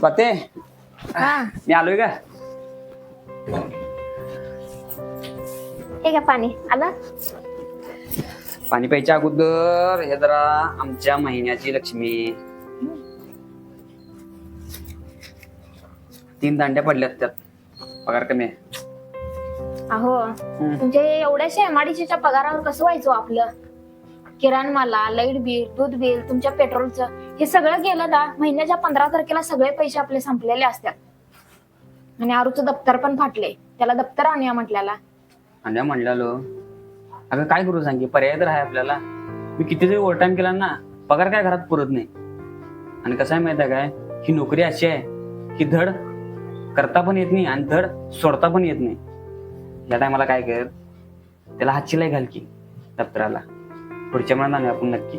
पते हा मी आलोय का? हे घ्या पाणी आलं. पाणी प्यायच्या अगोदर हे जरा आमच्या महिन्याची लक्ष्मी 3 दांड्या पडल्यात त्यात पगार कमी आहे. अहो तुमच्या एवढ्याशा एमआयडीसीच्या पगारावर कसं व्हायचं आपलं? किराणमाला, लाईट बिल, दूध बिल, तुमच्या पेट्रोलचं हे सगळं गेलं ना. महिन्याच्या 15 तारखेला सगळे पैसे आपले संपलेले असतात. आणि आरूचं दप्तर पण फाटले, त्याला दप्तर आणूया म्हटल्याला. आणि म्हणलेलो अगं काय करू सांगे, पर्याय तर आहे आपल्याला. मी किती जरी ओव्हर टाइम केला ना, पगार काय घरात पुरत नाही. आणि कसं आहे माहिती आहे काय, ही नोकरी अशी आहे की धड करता पण येत नाही आणि धड सोडता पण येत नाही. या टायमाला काय कर, त्याला हात शिलाई घाल की दप्तराला. पुढच्या महिन्यात आणूया आपण नक्की.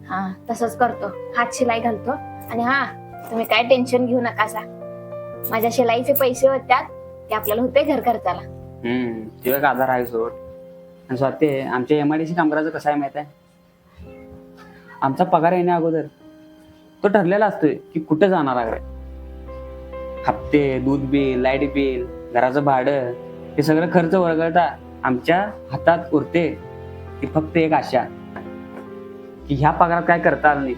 हा तसंच करतो, हात शिलाई घालतो. आणि हा तुम्ही काय टेन्शन घेऊ नका सा. माझ्या शिलाईचे पैसे होत्यात ते आपल्याला होते घर खर्चाला. ते एक आधार आहे सोड. आणि स्वाती, आमच्या एमआयडीसी कामगाराचं कसं आहे माहित आहे, आमचा पगार येण्या अगोदर तो ठरलेला असतोय की कुठे जाणार आहे. हप्ते, दूध बिल, लाईट बिल, घराचं भाडं, हे सगळं खर्च वगळता आमच्या हातात उरते ती फक्त एक आशा की ह्या पगारात काय करता आलं नाही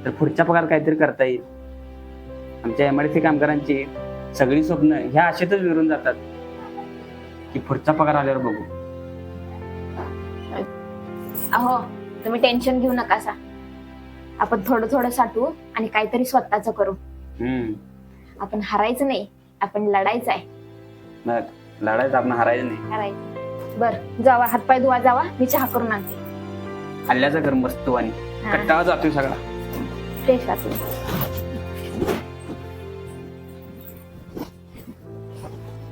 तर पुढच्या पगारात काहीतरी करता येईल. आमच्या एमआयडीसी कामगारांची सगळी स्वप्न ह्या आशेतच विरून जातात की पुढचा पगार आल्यावर बघू. अहो तुम्ही टेन्शन घेऊ नका सा. आपण थोडं थोडं साठवू आणि काहीतरी स्वतःच करू. आपण हरायचं नाही, आपण लढायचं आहे. लढायचं, आपण हरायचं नाही. हरायचं. बर जावा, हातपाय धुवा जावा, मी चहा करून आणते. हल्ल्याचं घर मस्त आणि कट्टाळा जातोय सगळा. फ्रेश वाटलं.